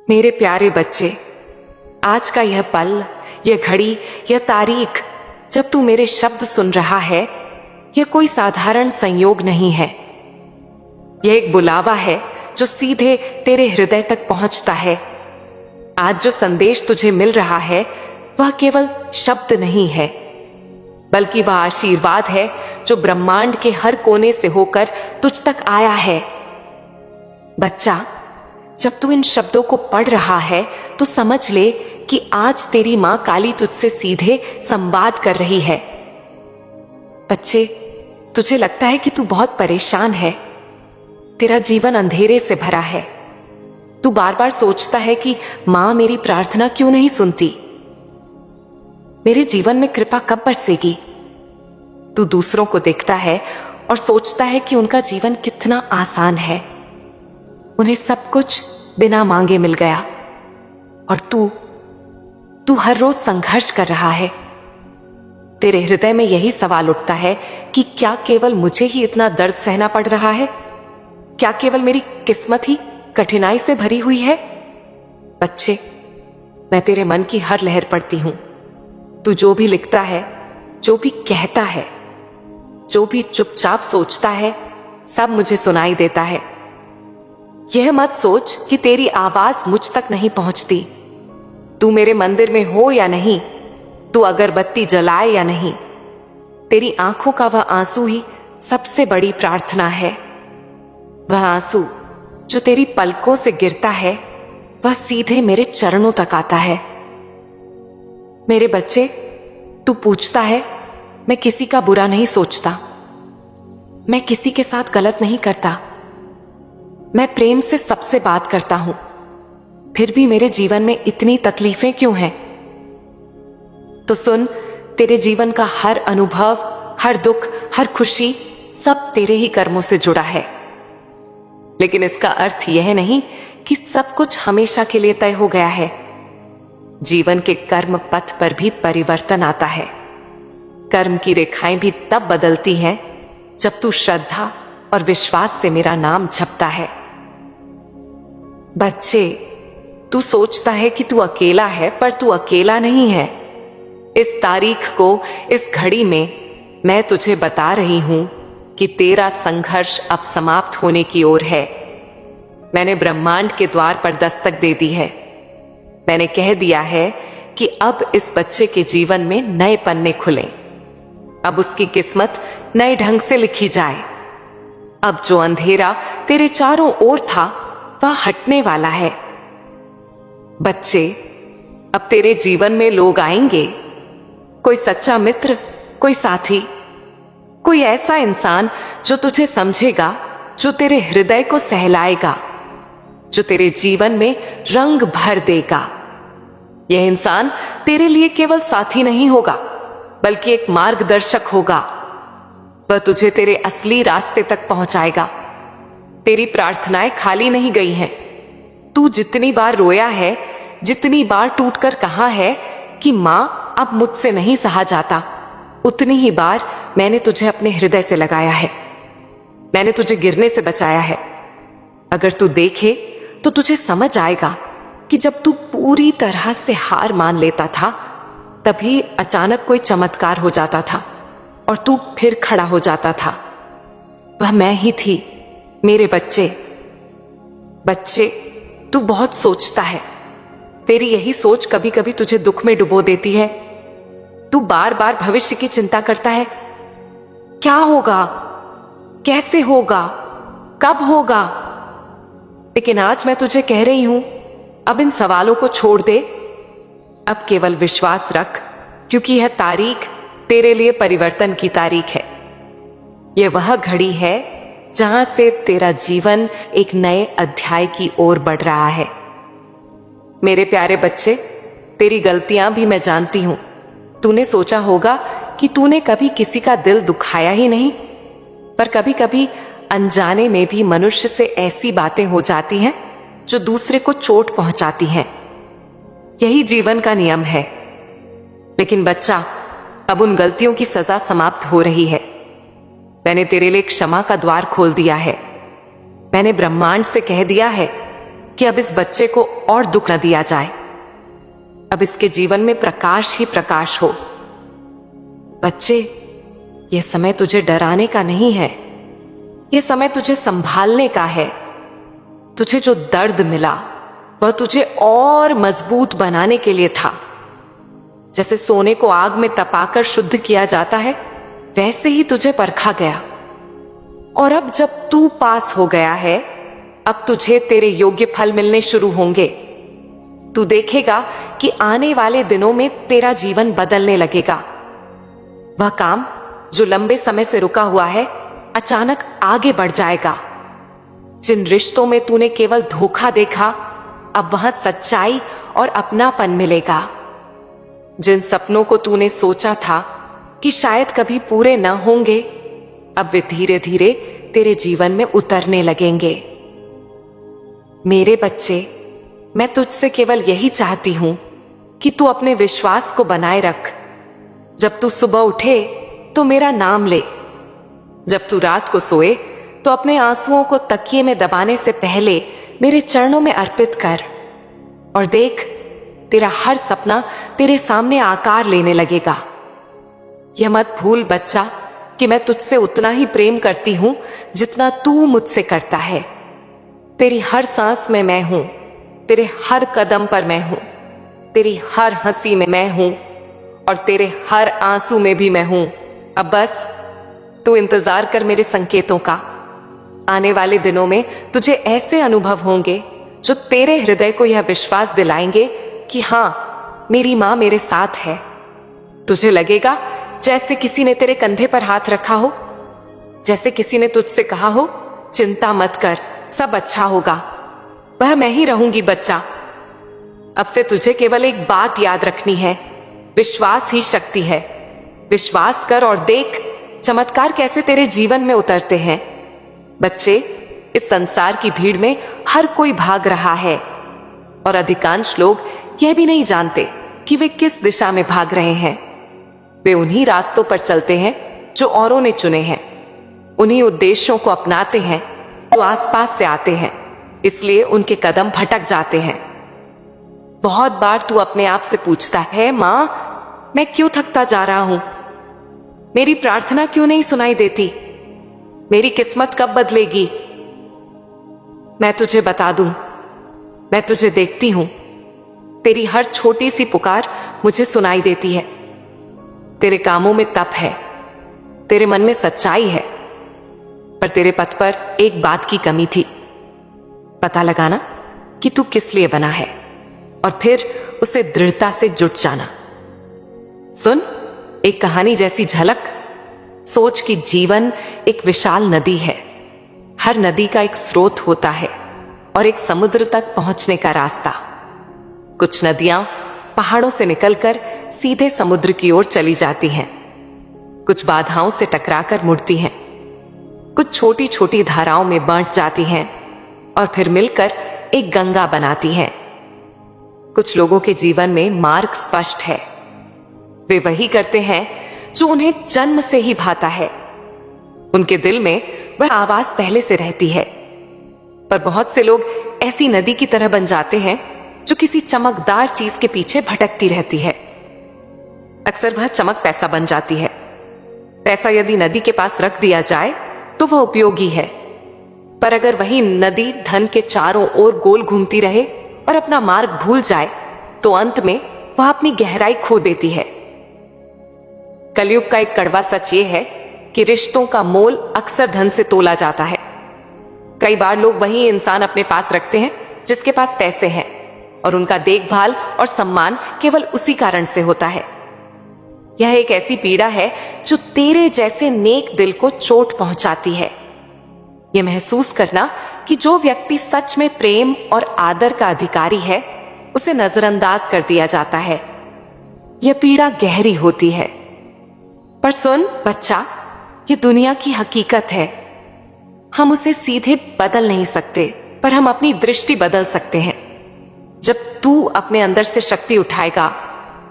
मेरे प्यारे बच्चे, आज का यह पल, यह घड़ी, यह तारीख जब तू मेरे शब्द सुन रहा है, यह कोई साधारण संयोग नहीं है। यह एक बुलावा है जो सीधे तेरे हृदय तक पहुंचता है। आज जो संदेश तुझे मिल रहा है वह केवल शब्द नहीं है, बल्कि वह आशीर्वाद है जो ब्रह्मांड के हर कोने से होकर तुझ तक आया है। बच्चा, जब तू इन शब्दों को पढ़ रहा है तो समझ ले कि आज तेरी मां काली तुझसे सीधे संवाद कर रही है। बच्चे, तुझे लगता है कि तू बहुत परेशान है, तेरा जीवन अंधेरे से भरा है। तू बार बार सोचता है कि मां मेरी प्रार्थना क्यों नहीं सुनती, मेरे जीवन में कृपा कब बरसेगी। तू दूसरों को देखता है और सोचता है कि उनका जीवन कितना आसान है, उन्हें सब कुछ बिना मांगे मिल गया, और तू हर रोज संघर्ष कर रहा है। तेरे हृदय में यही सवाल उठता है कि क्या केवल मुझे ही इतना दर्द सहना पड़ रहा है? क्या केवल मेरी किस्मत ही कठिनाई से भरी हुई है? बच्चे, मैं तेरे मन की हर लहर पढ़ती हूं। तू जो भी लिखता है, जो भी कहता है, जो भी चुपचाप सोचता है, सब मुझे सुनाई देता है। यह मत सोच कि तेरी आवाज मुझ तक नहीं पहुंचती। तू मेरे मंदिर में हो या नहीं, तू अगरबत्ती जलाए या नहीं, तेरी आंखों का वह आंसू ही सबसे बड़ी प्रार्थना है। वह आंसू जो तेरी पलकों से गिरता है वह सीधे मेरे चरणों तक आता है। मेरे बच्चे, तू पूछता है, मैं किसी का बुरा नहीं सोचता, मैं किसी के साथ गलत नहीं करता, मैं प्रेम से सबसे बात करता हूं, फिर भी मेरे जीवन में इतनी तकलीफें क्यों हैं? तो सुन, तेरे जीवन का हर अनुभव, हर दुख, हर खुशी सब तेरे ही कर्मों से जुड़ा है। लेकिन इसका अर्थ यह नहीं कि सब कुछ हमेशा के लिए तय हो गया है। जीवन के कर्म पथ पर भी परिवर्तन आता है। कर्म की रेखाएं भी तब बदलती हैं जब तू श्रद्धा और विश्वास से मेरा नाम जपता है। बच्चे, तू सोचता है कि तू अकेला है, पर तू अकेला नहीं है। इस तारीख को, इस घड़ी में मैं तुझे बता रही हूं कि तेरा संघर्ष अब समाप्त होने की ओर है। मैंने ब्रह्मांड के द्वार पर दस्तक दे दी है। मैंने कह दिया है कि अब इस बच्चे के जीवन में नए पन्ने खुलें। अब उसकी किस्मत नए ढंग से लिखी जाए। अब जो अंधेरा तेरे चारों ओर था वह हटने वाला है। बच्चे, अब तेरे जीवन में लोग आएंगे, कोई सच्चा मित्र, कोई साथी, कोई ऐसा इंसान जो तुझे समझेगा, जो तेरे हृदय को सहलाएगा, जो तेरे जीवन में रंग भर देगा। यह इंसान तेरे लिए केवल साथी नहीं होगा, बल्कि एक मार्गदर्शक होगा। वह तुझे तेरे असली रास्ते तक पहुंचाएगा। तेरी प्रार्थनाएं खाली नहीं गई हैं। तू जितनी बार रोया है, जितनी बार टूटकर कहा है कि मां अब मुझसे नहीं सहा जाता, उतनी ही बार मैंने तुझे अपने हृदय से लगाया है। मैंने तुझे गिरने से बचाया है। अगर तू देखे तो तुझे समझ आएगा कि जब तू पूरी तरह से हार मान लेता था, तभी अचानक कोई चमत्कार हो जाता था और तू फिर खड़ा हो जाता था। वह मैं ही थी, मेरे बच्चे। बच्चे, तू बहुत सोचता है। तेरी यही सोच कभी कभी तुझे दुख में डुबो देती है। तू बार बार भविष्य की चिंता करता है। क्या होगा, कैसे होगा, कब होगा? लेकिन आज मैं तुझे कह रही हूं, अब इन सवालों को छोड़ दे। अब केवल विश्वास रख, क्योंकि यह तारीख तेरे लिए परिवर्तन की तारीख है। यह वह घड़ी है जहां से तेरा जीवन एक नए अध्याय की ओर बढ़ रहा है। मेरे प्यारे बच्चे, तेरी गलतियां भी मैं जानती हूं। तूने सोचा होगा कि तूने कभी किसी का दिल दुखाया ही नहीं, पर कभी कभी अनजाने में भी मनुष्य से ऐसी बातें हो जाती हैं जो दूसरे को चोट पहुंचाती हैं। यही जीवन का नियम है। लेकिन बच्चा, अब उन गलतियों की सजा समाप्त हो रही है। मैंने तेरे लिए क्षमा का द्वार खोल दिया है। मैंने ब्रह्मांड से कह दिया है कि अब इस बच्चे को और दुख न दिया जाए, अब इसके जीवन में प्रकाश ही प्रकाश हो। बच्चे, यह समय तुझे डराने का नहीं है, यह समय तुझे संभालने का है। तुझे जो दर्द मिला वह तुझे और मजबूत बनाने के लिए था। जैसे सोने को आग में तपाकर शुद्ध किया जाता है, वैसे ही तुझे परखा गया। और अब जब तू पास हो गया है, अब तुझे तेरे योग्य फल मिलने शुरू होंगे। तू देखेगा कि आने वाले दिनों में तेरा जीवन बदलने लगेगा। वह काम जो लंबे समय से रुका हुआ है, अचानक आगे बढ़ जाएगा। जिन रिश्तों में तूने केवल धोखा देखा, अब वहां सच्चाई और अपनापन मिलेगा। जिन सपनों को तूने सोचा था कि शायद कभी पूरे न होंगे, अब वे धीरे धीरे तेरे जीवन में उतरने लगेंगे। मेरे बच्चे, मैं तुझसे केवल यही चाहती हूं कि तू अपने विश्वास को बनाए रख। जब तू सुबह उठे तो मेरा नाम ले, जब तू रात को सोए तो अपने आंसुओं को तकिए में दबाने से पहले मेरे चरणों में अर्पित कर। और देख, तेरा हर सपना तेरे सामने आकार लेने लगेगा। यह मत भूल बच्चा कि मैं तुझसे उतना ही प्रेम करती हूं जितना तू मुझसे करता है। तेरी हर सांस में मैं हूं, तेरे हर कदम पर मैं हूं, तेरी हर हंसी में मैं हूं और तेरे हर आंसू में भी मैं हूं। अब बस तू इंतजार कर मेरे संकेतों का। आने वाले दिनों में तुझे ऐसे अनुभव होंगे जो तेरे हृदय को यह विश्वास दिलाएंगे कि हां, मेरी मां मेरे साथ है। तुझे लगेगा जैसे किसी ने तेरे कंधे पर हाथ रखा हो, जैसे किसी ने तुझसे कहा हो, चिंता मत कर, सब अच्छा होगा। वह मैं ही रहूंगी बच्चा। अब से तुझे केवल एक बात याद रखनी है, विश्वास ही शक्ति है। विश्वास कर और देख चमत्कार कैसे तेरे जीवन में उतरते हैं। बच्चे, इस संसार की भीड़ में हर कोई भाग रहा है और अधिकांश लोग यह भी नहीं जानते कि वे किस दिशा में भाग रहे हैं। वे उन्हीं रास्तों पर चलते हैं जो औरों ने चुने हैं, उन्हीं उद्देश्यों को अपनाते हैं जो आसपास से आते हैं, इसलिए उनके कदम भटक जाते हैं। बहुत बार तू अपने आप से पूछता है, मां, मैं क्यों थकता जा रहा हूं? मेरी प्रार्थना क्यों नहीं सुनाई देती? मेरी किस्मत कब बदलेगी? मैं तुझे बता दूं, मैं तुझे देखती हूं। तेरी हर छोटी सी पुकार मुझे सुनाई देती है। तेरे कामों में तप है, तेरे मन में सच्चाई है, पर तेरे पथ पर एक बात की कमी थी। पता लगाना कि तू किस लिए बना है और फिर उसे दृढ़ता से जुट जाना। सुन, एक कहानी जैसी झलक। सोच कि जीवन एक विशाल नदी है। हर नदी का एक स्रोत होता है और एक समुद्र तक पहुंचने का रास्ता। कुछ नदियां पहाड़ों से निकलकर सीधे समुद्र की ओर चली जाती हैं, कुछ बाधाओं से टकराकर मुड़ती हैं, कुछ छोटी छोटी धाराओं में बांट जाती हैं और फिर मिलकर एक गंगा बनाती हैं। कुछ लोगों के जीवन में मार्ग स्पष्ट है। वे वही करते हैं जो उन्हें जन्म से ही भाता है। उनके दिल में वह आवाज पहले से रहती है। पर बहुत से लोग ऐसी नदी की तरह बन जाते हैं जो किसी चमकदार चीज के पीछे भटकती रहती है। अक्सर वह चमक पैसा बन जाती है। पैसा यदि नदी के पास रख दिया जाए तो वह उपयोगी है, पर अगर वही नदी धन के चारों ओर गोल घूमती रहे और अपना मार्ग भूल जाए तो अंत में वह अपनी गहराई खो देती है। कलयुग का एक कड़वा सच ये है कि रिश्तों का मोल अक्सर धन से तोला जाता है। कई बार लोग वही इंसान अपने पास रखते हैं जिसके पास पैसे हैं और उनका देखभाल और सम्मान केवल उसी कारण से होता है। यह एक ऐसी पीड़ा है जो तेरे जैसे नेक दिल को चोट पहुंचाती है। यह महसूस करना कि जो व्यक्ति सच में प्रेम और आदर का अधिकारी है, उसे नजरअंदाज कर दिया जाता है। यह पीड़ा गहरी होती है। पर सुन बच्चा, ये दुनिया की हकीकत है। हम उसे सीधे बदल नहीं सकते, पर हम अपनी दृष्टि बदल सकते हैं। जब तू अपने अंदर से शक्ति उठाएगा,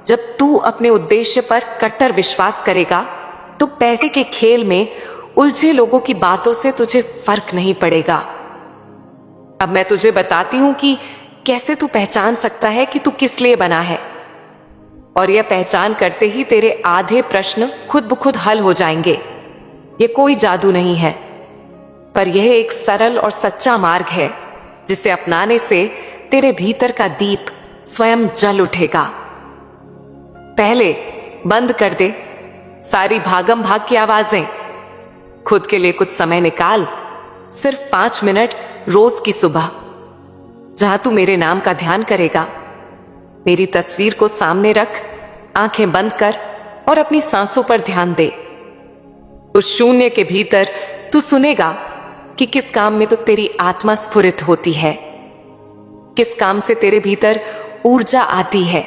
जब तू अपने उद्देश्य पर कट्टर विश्वास करेगा, तो पैसे के खेल में उलझे लोगों की बातों से तुझे फर्क नहीं पड़ेगा। अब मैं तुझे बताती हूं कि कैसे तू पहचान सकता है कि तू किस लिए बना है। और यह पहचान करते ही तेरे आधे प्रश्न खुद ब खुद हल हो जाएंगे। यह कोई जादू नहीं है, पर यह एक सरल और सच्चा मार्ग है जिसे अपनाने से तेरे भीतर का दीप स्वयं जल उठेगा। पहले बंद कर दे सारी भागम भाग की आवाजें। खुद के लिए कुछ समय निकाल, सिर्फ 5 मिनट रोज की सुबह, जहां तू मेरे नाम का ध्यान करेगा। मेरी तस्वीर को सामने रख, आंखें बंद कर और अपनी सांसों पर ध्यान दे। उस शून्य के भीतर तू सुनेगा कि किस काम में तो तेरी आत्मा स्फुरित होती है, किस काम से तेरे भीतर ऊर्जा आती है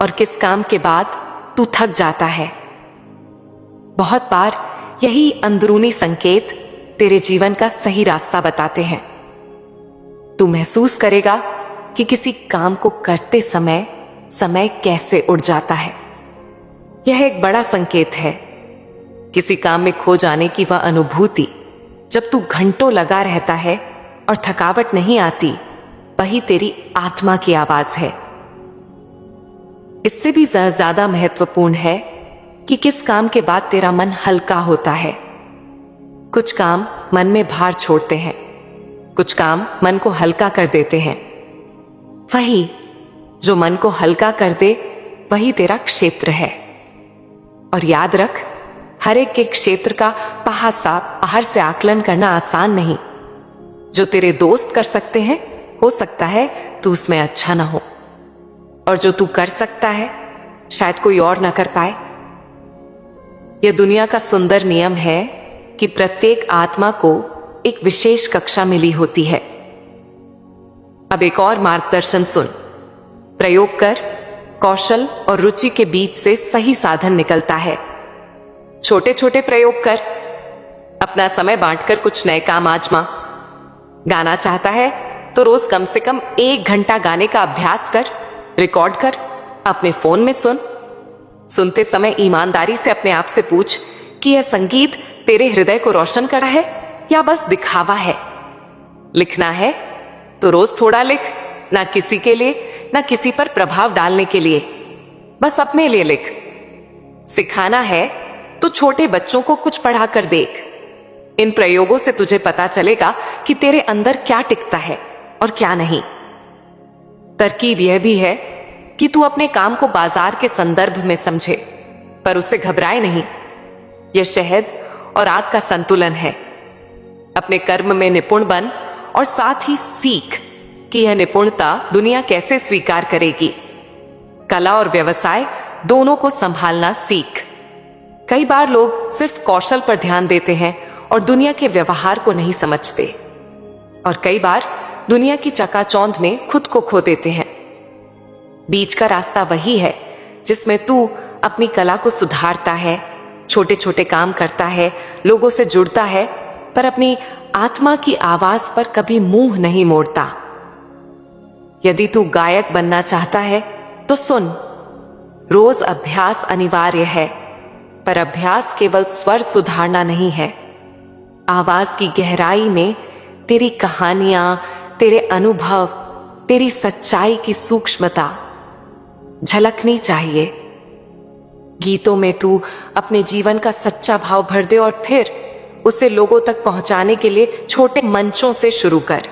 और किस काम के बाद तू थक जाता है। बहुत बार यही अंदरूनी संकेत तेरे जीवन का सही रास्ता बताते हैं। तू महसूस करेगा कि किसी काम को करते समय समय कैसे उड़ जाता है। यह एक बड़ा संकेत है। किसी काम में खो जाने की वह अनुभूति, जब तू घंटों लगा रहता है और थकावट नहीं आती, वही तेरी आत्मा की आवाज है। इससे भी ज्यादा महत्वपूर्ण है कि किस काम के बाद तेरा मन हल्का होता है। कुछ काम मन में भार छोड़ते हैं, कुछ काम मन को हल्का कर देते हैं। वही जो मन को हल्का कर दे, वही तेरा क्षेत्र है। और याद रख, हर एक के क्षेत्र का बाहर से आकलन करना आसान नहीं। जो तेरे दोस्त कर सकते हैं, हो सकता है तू उसमें अच्छा ना हो, और जो तू कर सकता है शायद कोई और ना कर पाए। यह दुनिया का सुंदर नियम है कि प्रत्येक आत्मा को एक विशेष कक्षा मिली होती है। अब एक और मार्गदर्शन सुन। प्रयोग कर, कौशल और रुचि के बीच से सही साधन निकलता है। छोटे छोटे प्रयोग कर, अपना समय बांटकर कुछ नए काम आजमा। गाना चाहता है तो रोज कम से कम 1 घंटा गाने का अभ्यास कर, रिकॉर्ड कर, अपने फोन में सुन। सुनते समय ईमानदारी से अपने आप से पूछ कि यह संगीत तेरे हृदय को रोशन कर रहा है या बस दिखावा है। लिखना है तो रोज थोड़ा लिख, ना किसी के लिए, ना किसी पर प्रभाव डालने के लिए, बस अपने लिए लिख। सिखाना है तो छोटे बच्चों को कुछ पढ़ा कर देख। इन प्रयोगों से तुझे पता चलेगा कि तेरे अंदर क्या टिकता है और क्या नहीं। तरकीब यह भी है कि तू अपने काम को बाजार के संदर्भ में समझे, पर उससे घबराए नहीं। यह शहद और आग का संतुलन है। अपने कर्म में निपुण बन और साथ ही सीख कि यह निपुणता दुनिया कैसे स्वीकार करेगी। कला और व्यवसाय दोनों को संभालना सीख। कई बार लोग सिर्फ कौशल पर ध्यान देते हैं और दुनिया के व्यवहार को नहीं समझते, और कई बार दुनिया की चकाचौंध में खुद को खो देते हैं। बीच का रास्ता वही है जिसमें तू अपनी कला को सुधारता है, छोटे छोटे काम करता है, लोगों से जुड़ता है, पर अपनी आत्मा की आवाज पर कभी मुंह नहीं मोड़ता। यदि तू गायक बनना चाहता है तो सुन, रोज अभ्यास अनिवार्य है, पर अभ्यास केवल स्वर सुधारना नहीं है। आवाज की गहराई में तेरी कहानियां, तेरे अनुभव, तेरी सच्चाई की सूक्ष्मता झलकनी चाहिए। गीतों में तू अपने जीवन का सच्चा भाव भर दे और फिर उसे लोगों तक पहुंचाने के लिए छोटे मंचों से शुरू कर।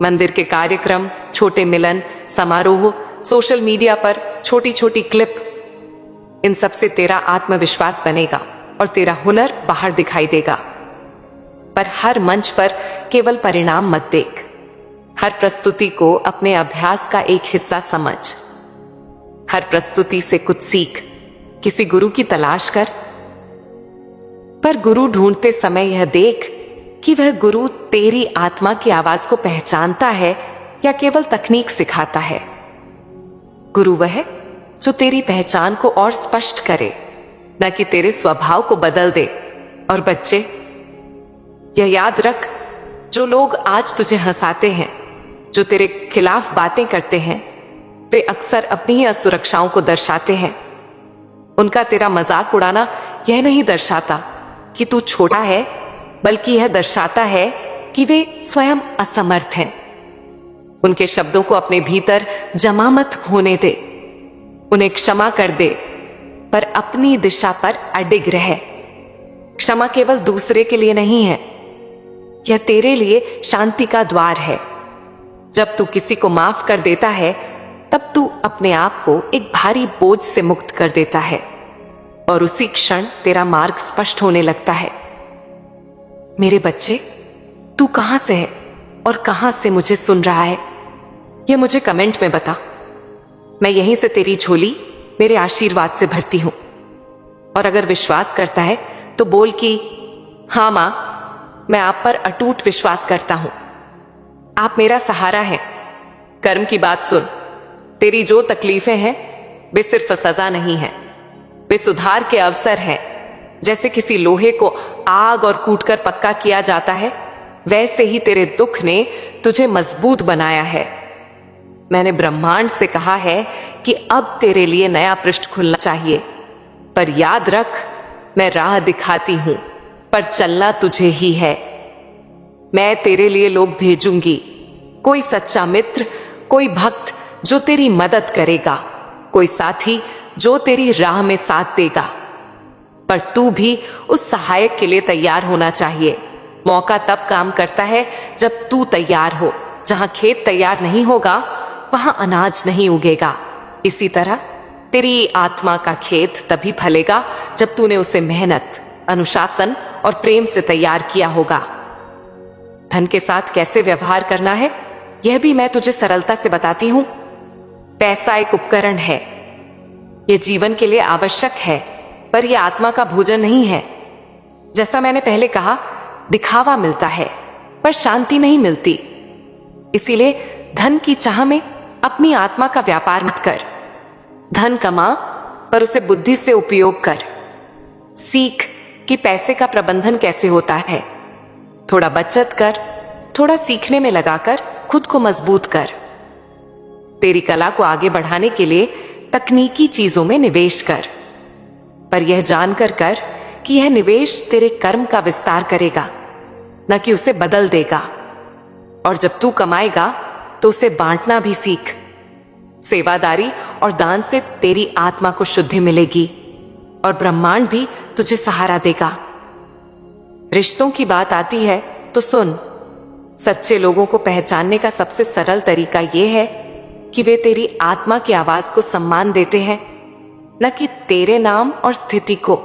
मंदिर के कार्यक्रम, छोटे मिलन समारोह, सोशल मीडिया पर छोटी छोटी क्लिप, इन सब से तेरा आत्मविश्वास बनेगा और तेरा हुनर बाहर दिखाई देगा। पर हर मंच पर केवल परिणाम मत देख। हर प्रस्तुति को अपने अभ्यास का एक हिस्सा समझ। हर प्रस्तुति से कुछ सीख। किसी गुरु की तलाश कर, पर गुरु ढूंढते समय यह देख कि वह गुरु तेरी आत्मा की आवाज को पहचानता है या केवल तकनीक सिखाता है। गुरु वह जो तेरी पहचान को और स्पष्ट करे, न कि तेरे स्वभाव को बदल दे। और बच्चे, यह याद रख, जो लोग आज तुझे हंसाते हैं, जो तेरे खिलाफ बातें करते हैं, वे अक्सर अपनी ही असुरक्षाओं को दर्शाते हैं। उनका तेरा मजाक उड़ाना यह नहीं दर्शाता कि तू छोटा है, बल्कि यह दर्शाता है कि वे स्वयं असमर्थ हैं। उनके शब्दों को अपने भीतर जमा मत होने दे। उन्हें क्षमा कर दे, पर अपनी दिशा पर अडिग रह। क्षमा केवल दूसरे के लिए नहीं है, यह तेरे लिए शांति का द्वार है। जब तू किसी को माफ कर देता है, तब तू अपने आप को एक भारी बोझ से मुक्त कर देता है और उसी क्षण तेरा मार्ग स्पष्ट होने लगता है। मेरे बच्चे, तू कहां से है और कहां से मुझे सुन रहा है, यह मुझे कमेंट में बता। मैं यहीं से तेरी झोली मेरे आशीर्वाद से भरती हूं। और अगर विश्वास करता है तो बोल कि हां मां, मैं आप पर अटूट विश्वास करता हूं। आप मेरा सहारा हैं। कर्म की बात सुन, तेरी जो तकलीफें हैं वे सिर्फ सजा नहीं हैं, वे सुधार के अवसर हैं। जैसे किसी लोहे को आग और कूटकर पक्का किया जाता है, वैसे ही तेरे दुख ने तुझे मजबूत बनाया है। मैंने ब्रह्मांड से कहा है कि अब तेरे लिए नया पृष्ठ खुलना चाहिए, पर याद रख, मैं राह दिखाती हूं, पर चलना तुझे ही है। मैं तेरे लिए लोग भेजूंगी, कोई सच्चा मित्र, कोई भक्त जो तेरी मदद करेगा, कोई साथी जो तेरी राह में साथ देगा। पर तू भी उस सहायक के लिए तैयार होना चाहिए। मौका तब काम करता है जब तू तैयार हो। जहां खेत तैयार नहीं होगा, वहां अनाज नहीं उगेगा। इसी तरह तेरी आत्मा का खेत तभी फलेगा जब तूने उसे मेहनत, अनुशासन और प्रेम से तैयार किया होगा। धन के साथ कैसे व्यवहार करना है, यह भी मैं तुझे सरलता से बताती हूं। पैसा एक उपकरण है, यह जीवन के लिए आवश्यक है, पर यह आत्मा का भोजन नहीं है। जैसा मैंने पहले कहा, दिखावा मिलता है पर शांति नहीं मिलती। इसीलिए धन की चाह में अपनी आत्मा का व्यापार मत कर। धन कमा, पर उसे बुद्धि से उपयोग कर। सीख कि पैसे का प्रबंधन कैसे होता है। थोड़ा बचत कर, थोड़ा सीखने में लगाकर खुद को मजबूत कर। तेरी कला को आगे बढ़ाने के लिए तकनीकी चीजों में निवेश कर, पर यह जानकर कर कि यह निवेश तेरे कर्म का विस्तार करेगा, न कि उसे बदल देगा। और जब तू कमाएगा तो उसे बांटना भी सीख। सेवादारी और दान से तेरी आत्मा को शुद्धि मिलेगी और ब्रह्मांड भी तुझे सहारा देगा। रिश्तों की बात आती है तो सुन, सच्चे लोगों को पहचानने का सबसे सरल तरीका यह है कि वे तेरी आत्मा की आवाज को सम्मान देते हैं, न कि तेरे नाम और स्थिति को।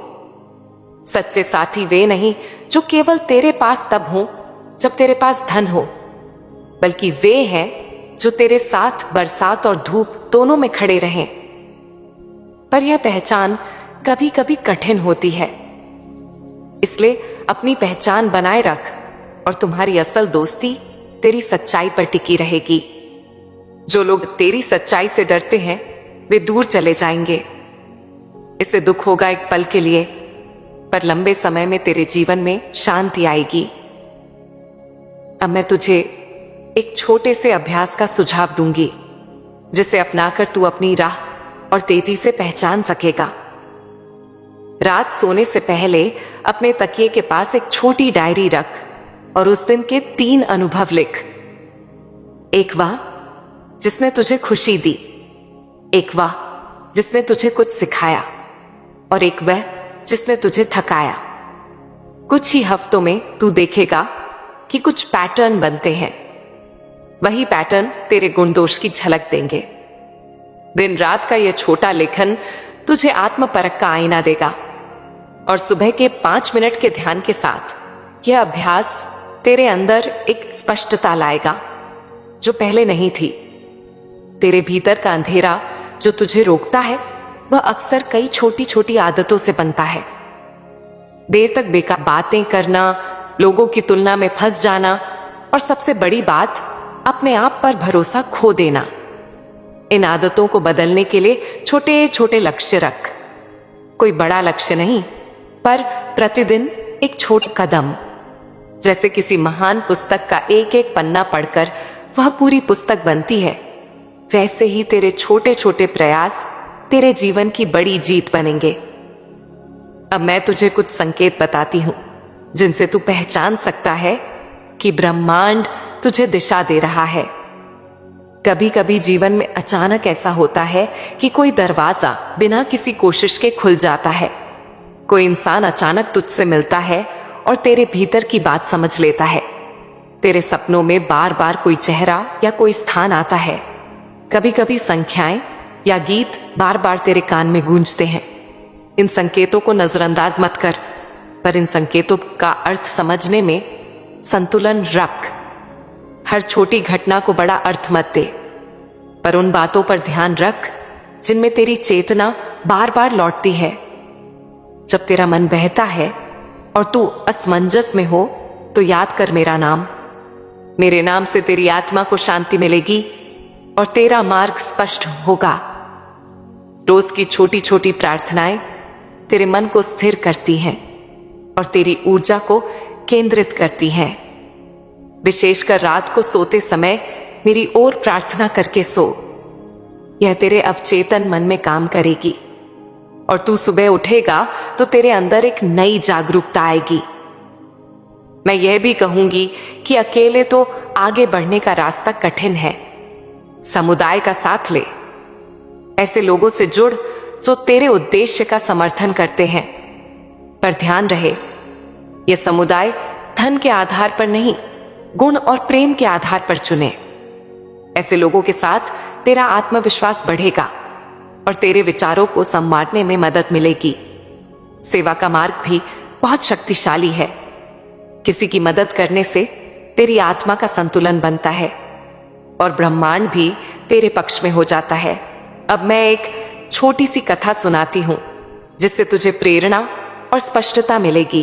सच्चे साथी वे नहीं जो केवल तेरे पास तब हों जब तेरे पास धन हो, बल्कि वे हैं जो तेरे साथ बरसात और धूप दोनों में खड़े रहें। पर यह पहचान कभी कभी कठिन होती है, इसलिए अपनी पहचान बनाए रख और तुम्हारी असल दोस्ती तेरी सच्चाई पर टिकी रहेगी। जो लोग तेरी सच्चाई से डरते हैं वे दूर चले जाएंगे। इससे दुख होगा एक पल के लिए, पर लंबे समय में तेरे जीवन में शांति आएगी। अब मैं तुझे एक छोटे से अभ्यास का सुझाव दूंगी, जिसे अपनाकर तू अपनी राह और तेजी से पहचान सकेगा। रात सोने से पहले अपने तकिए के पास एक छोटी डायरी रख और उस दिन के 3 अनुभव लिख। एक वह जिसने तुझे खुशी दी, एक वह जिसने तुझे कुछ सिखाया, और एक वह जिसने तुझे थकाया। कुछ ही हफ्तों में तू देखेगा कि कुछ पैटर्न बनते हैं। वही पैटर्न तेरे गुण दोष की झलक देंगे। दिन रात का यह छोटा लेखन तुझे आत्मपरख का आईना देगा, और सुबह के 5 मिनट के ध्यान के साथ यह अभ्यास तेरे अंदर एक स्पष्टता लाएगा जो पहले नहीं थी। तेरे भीतर का अंधेरा जो तुझे रोकता है, वह अक्सर कई छोटी छोटी आदतों से बनता है। देर तक बेकार बातें करना, लोगों की तुलना में फंस जाना, और सबसे बड़ी बात, अपने आप पर भरोसा खो देना। इन आदतों को बदलने के लिए छोटे छोटे लक्ष्य रख। कोई बड़ा लक्ष्य नहीं, पर प्रतिदिन एक छोटा कदम। जैसे किसी महान पुस्तक का एक एक पन्ना पढ़कर वह पूरी पुस्तक बनती है, वैसे ही तेरे छोटे छोटे प्रयास तेरे जीवन की बड़ी जीत बनेंगे। अब मैं तुझे कुछ संकेत बताती हूं, जिनसे तू पहचान सकता है कि ब्रह्मांड तुझे दिशा दे रहा है। कभी कभी जीवन में अचानक ऐसा होता है कि कोई दरवाजा बिना किसी कोशिश के खुल जाता है। कोई इंसान अचानक तुझसे मिलता है और तेरे भीतर की बात समझ लेता है। तेरे सपनों में बार बार कोई चेहरा या कोई स्थान आता है। कभी कभी संख्याएं या गीत बार बार तेरे कान में गूंजते हैं। इन संकेतों को नजरअंदाज मत कर, पर इन संकेतों का अर्थ समझने में संतुलन रख। हर छोटी घटना को बड़ा अर्थ मत दे, पर उन बातों पर ध्यान रख जिनमें तेरी चेतना बार बार लौटती है। जब तेरा मन बहता है और तू असमंजस में हो तो याद कर मेरा नाम। मेरे नाम से तेरी आत्मा को शांति मिलेगी और तेरा मार्ग स्पष्ट होगा। रोज की छोटी छोटी प्रार्थनाएं तेरे मन को स्थिर करती हैं और तेरी ऊर्जा को केंद्रित करती हैं। विशेषकर रात को सोते समय मेरी ओर प्रार्थना करके सो। यह तेरे अवचेतन मन में काम करेगी और तू सुबह उठेगा तो तेरे अंदर एक नई जागरूकता आएगी। मैं यह भी कहूंगी कि अकेले तो आगे बढ़ने का रास्ता कठिन है। समुदाय का साथ ले। ऐसे लोगों से जुड़ जो तेरे उद्देश्य का समर्थन करते हैं। पर ध्यान रहे, यह समुदाय धन के आधार पर नहीं, गुण और प्रेम के आधार पर चुने। ऐसे लोगों के साथ तेरा आत्मविश्वास बढ़ेगा और तेरे विचारों को संवारने में मदद मिलेगी। सेवा का मार्ग भी बहुत शक्तिशाली है। किसी की मदद करने से तेरी आत्मा का संतुलन बनता है और ब्रह्मांड भी तेरे पक्ष में हो जाता है। अब मैं एक छोटी सी कथा सुनाती हूं जिससे तुझे प्रेरणा और स्पष्टता मिलेगी।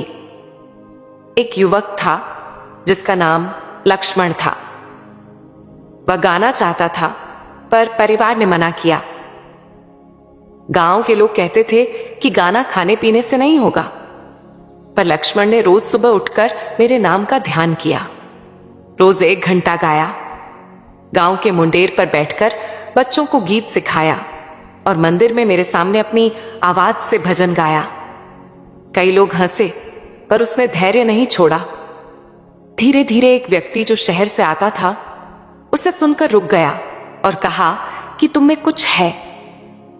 एक युवक था जिसका नाम लक्ष्मण था। वह गाना चाहता था पर परिवार ने मना किया। गांव के लोग कहते थे कि गाना खाने पीने से नहीं होगा, पर लक्ष्मण ने रोज सुबह उठकर मेरे नाम का ध्यान किया। रोज 1 घंटा गाया। गांव के मुंडेर पर बैठकर बच्चों को गीत सिखाया और मंदिर में मेरे सामने अपनी आवाज से भजन गाया। कई लोग हंसे, पर उसने धैर्य नहीं छोड़ा। धीरे धीरे एक व्यक्ति जो शहर से आता था उसे सुनकर रुक गया और कहा कि तुम में कुछ है।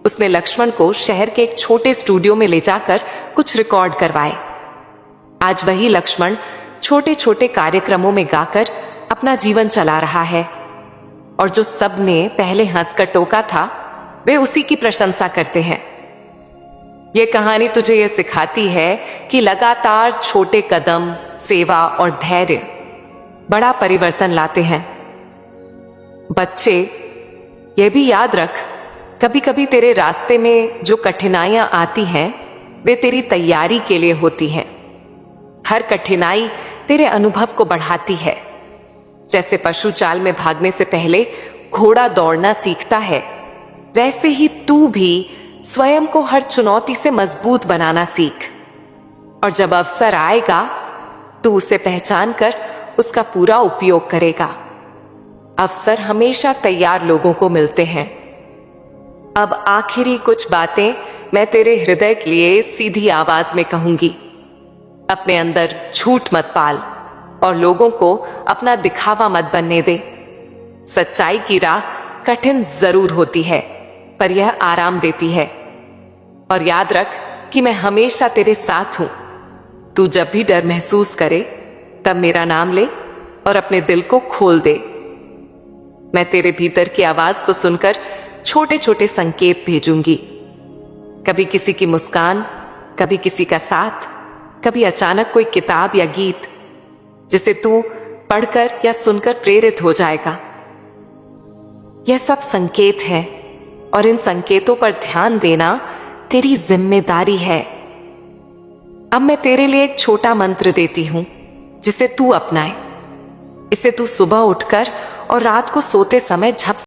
उसने लक्ष्मण को शहर के एक छोटे स्टूडियो में ले जाकर कुछ रिकॉर्ड करवाए। आज वही लक्ष्मण छोटे छोटे कार्यक्रमों में गाकर अपना जीवन चला रहा है और जो सब ने पहले हंसकर टोका था वे उसी की प्रशंसा करते हैं। यह कहानी तुझे यह सिखाती है कि लगातार छोटे कदम, सेवा और धैर्य बड़ा परिवर्तन लाते हैं। बच्चे, यह भी याद रख, कभी कभी तेरे रास्ते में जो कठिनाइयां आती हैं वे तेरी तैयारी के लिए होती हैं। हर कठिनाई तेरे अनुभव को बढ़ाती है। जैसे पशु चाल में भागने से पहले घोड़ा दौड़ना सीखता है, वैसे ही तू भी स्वयं को हर चुनौती से मजबूत बनाना सीख। और जब अवसर आएगा तू उसे पहचान कर उसका पूरा उपयोग करेगा। अवसर हमेशा तैयार लोगों को मिलते हैं। अब आखिरी कुछ बातें मैं तेरे हृदय के लिए सीधी आवाज में कहूंगी। अपने अंदर झूठ मत पाल और लोगों को अपना दिखावा मत बनने दे। सच्चाई की राह कठिन जरूर होती है, पर यह आराम देती है। और याद रख कि मैं हमेशा तेरे साथ हूं। तू जब भी डर महसूस करे तब मेरा नाम ले और अपने दिल को खोल दे। मैं तेरे भीतर की आवाज को सुनकर छोटे छोटे संकेत भेजूंगी। कभी किसी की मुस्कान, कभी किसी का साथ, कभी अचानक कोई किताब या गीत जिसे तू पढ़कर या सुनकर प्रेरित हो जाएगा। यह सब संकेत हैं और इन संकेतों पर ध्यान देना तेरी जिम्मेदारी है। अब मैं तेरे लिए एक छोटा मंत्र देती हूं जिसे तू अपनाए। इसे तू सुबह उठकर और रात को सोते समय झप